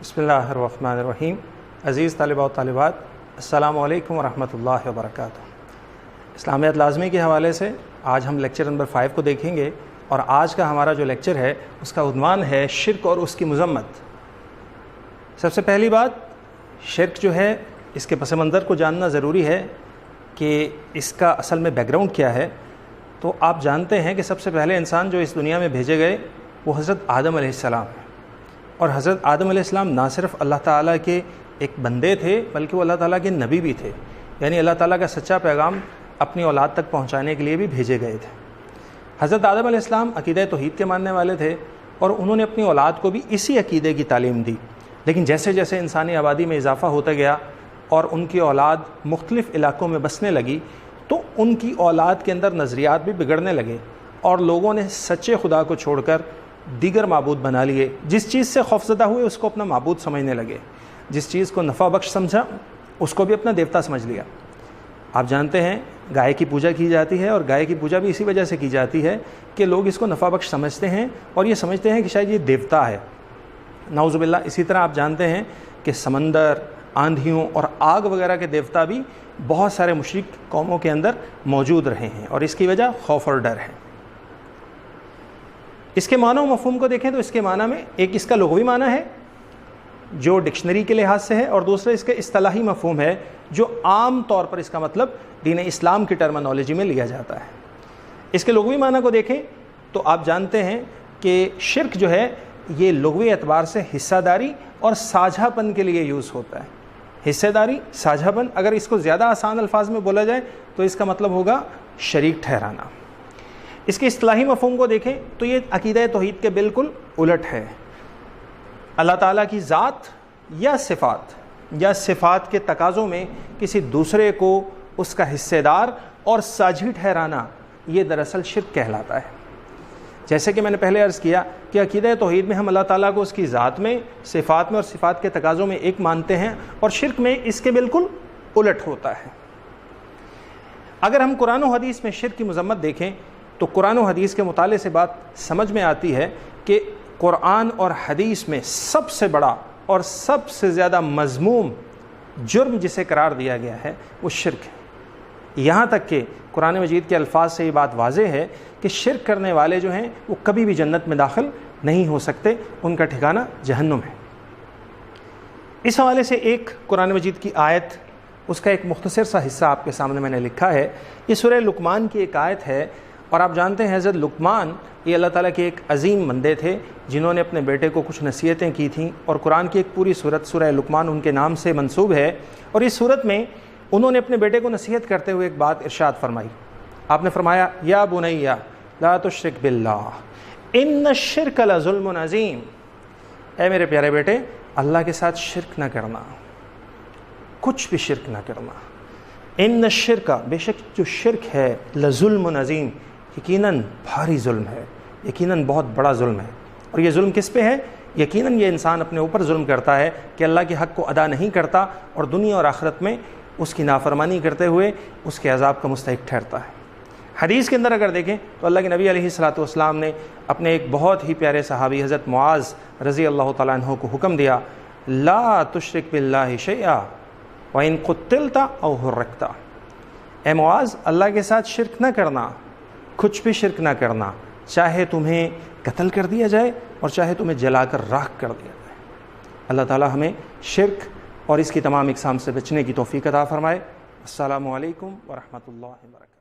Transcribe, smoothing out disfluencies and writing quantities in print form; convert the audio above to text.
بسم اللہ الرحمن الرحیم۔ عزیز طالبہ و طالبات، السلام علیکم ورحمۃ اللہ وبرکاتہ۔ اسلامیات لازمی کے حوالے سے آج ہم لیکچر نمبر 5 کو دیکھیں گے، اور آج کا ہمارا جو لیکچر ہے اس کا عنوان ہے شرک اور اس کی مذمت۔ سب سے پہلی بات، شرک جو ہے اس کے پس منظر کو جاننا ضروری ہے کہ اس کا اصل میں بیک گراؤنڈ کیا ہے۔ تو آپ جانتے ہیں کہ سب سے پہلے انسان جو اس دنیا میں بھیجے گئے وہ حضرت آدم علیہ السلام ہیں، اور حضرت آدم علیہ السلام نہ صرف اللہ تعالیٰ کے ایک بندے تھے بلکہ وہ اللہ تعالیٰ کے نبی بھی تھے، یعنی اللہ تعالیٰ کا سچا پیغام اپنی اولاد تک پہنچانے کے لیے بھی بھیجے گئے تھے۔ حضرت آدم علیہ السلام عقیدہ توحید کے ماننے والے تھے، اور انہوں نے اپنی اولاد کو بھی اسی عقیدے کی تعلیم دی، لیکن جیسے جیسے انسانی آبادی میں اضافہ ہوتا گیا اور ان کی اولاد مختلف علاقوں میں بسنے لگی تو ان کی اولاد کے اندر نظریات بھی بگڑنے لگے، اور لوگوں نے سچے خدا کو چھوڑ کر دیگر معبود بنا لیے۔ جس چیز سے خوفزدہ ہوئے اس کو اپنا معبود سمجھنے لگے، جس چیز کو نفع بخش سمجھا اس کو بھی اپنا دیوتا سمجھ لیا۔ آپ جانتے ہیں گائے کی پوجا کی جاتی ہے، اور گائے کی پوجا بھی اسی وجہ سے کی جاتی ہے کہ لوگ اس کو نفع بخش سمجھتے ہیں اور یہ سمجھتے ہیں کہ شاید یہ دیوتا ہے، نعوذ باللہ۔ اسی طرح آپ جانتے ہیں کہ سمندر، آندھیوں اور آگ وغیرہ کے دیوتا بھی بہت سارے مشرک قوموں کے اندر موجود رہے ہیں، اور اس کی وجہ خوف اور ڈر ہے۔ اس کے معنی و مفہوم کو دیکھیں تو اس کے معنی میں ایک اس کا لغوی معنی ہے جو ڈکشنری کے لحاظ سے ہے، اور دوسرا اس کا اصطلاحی مفہوم ہے جو عام طور پر اس کا مطلب دین اسلام کی ٹرمنالوجی میں لیا جاتا ہے۔ اس کے لغوی معنی کو دیکھیں تو آپ جانتے ہیں کہ شرک جو ہے یہ لغوی اعتبار سے حصہ داری اور ساجھا پن کے لیے یوز ہوتا ہے۔ حصہ داری، ساجھا پن، اگر اس کو زیادہ آسان الفاظ میں بولا جائے تو اس کا مطلب ہوگا شریک ٹھہرانا۔ اس کے اصطلاحی مفہوم کو دیکھیں تو یہ عقیدہ توحید کے بالکل الٹ ہے۔ اللہ تعالیٰ کی ذات یا صفات کے تقاضوں میں کسی دوسرے کو اس کا حصے دار اور ساجھی ٹھہرانا، یہ دراصل شرک کہلاتا ہے۔ جیسے کہ میں نے پہلے عرض کیا کہ عقیدہ توحید میں ہم اللہ تعالیٰ کو اس کی ذات میں، صفات میں اور صفات کے تقاضوں میں ایک مانتے ہیں، اور شرک میں اس کے بالکل الٹ ہوتا ہے۔ اگر ہم قرآن و حدیث میں شرک کی مذمت دیکھیں تو قرآن و حدیث کے مطالعے سے بات سمجھ میں آتی ہے کہ قرآن اور حدیث میں سب سے بڑا اور سب سے زیادہ مذموم جرم جسے قرار دیا گیا ہے وہ شرک ہے۔ یہاں تک کہ قرآن مجید کے الفاظ سے یہ بات واضح ہے کہ شرک کرنے والے جو ہیں وہ کبھی بھی جنت میں داخل نہیں ہو سکتے، ان کا ٹھکانہ جہنم ہے۔ اس حوالے سے ایک قرآن مجید کی آیت، اس کا ایک مختصر سا حصہ آپ کے سامنے میں نے لکھا ہے۔ یہ سورہ لقمان کی ایک آیت ہے، اور آپ جانتے ہیں حضرت لقمان یہ اللہ تعالیٰ کے ایک عظیم بندے تھے جنہوں نے اپنے بیٹے کو کچھ نصیحتیں کی تھیں، اور قرآن کی ایک پوری سورت سورہ لقمان ان کے نام سے منسوب ہے۔ اور اس سورت میں انہوں نے اپنے بیٹے کو نصیحت کرتے ہوئے ایک بات ارشاد فرمائی۔ آپ نے فرمایا، یا بنی لا تشرک باللہ ان الشرک لظلم عظیم، اے میرے پیارے بیٹے اللہ کے ساتھ شرک نہ کرنا، کچھ بھی شرک نہ کرنا۔ ان الشرک، بے شک جو شرک ہے، لظلم عظیم، یقیناً بھاری ظلم ہے، یقیناً بہت بڑا ظلم ہے۔ اور یہ ظلم کس پہ ہے؟ یقیناً یہ انسان اپنے اوپر ظلم کرتا ہے کہ اللہ کے حق کو ادا نہیں کرتا، اور دنیا اور آخرت میں اس کی نافرمانی کرتے ہوئے اس کے عذاب کا مستحق ٹھہرتا ہے۔ حدیث کے اندر اگر دیکھیں تو اللہ کے نبی علیہ الصلاۃ والسلام نے اپنے ایک بہت ہی پیارے صحابی حضرت معاذ رضی اللہ تعالیٰ عنہ کو حکم دیا، لا تشرک باللہ شیئا وَإِن قُتِّلْتَ أَوْ حُرِّقْتَ، اے معاذ اللہ کے ساتھ شرک نہ کرنا، کچھ بھی شرک نہ کرنا، چاہے تمہیں قتل کر دیا جائے اور چاہے تمہیں جلا کر راکھ کر دیا جائے۔ اللہ تعالیٰ ہمیں شرک اور اس کی تمام اقسام سے بچنے کی توفیق عطا فرمائے۔ السلام علیکم ورحمۃ اللہ وبرکاتہ۔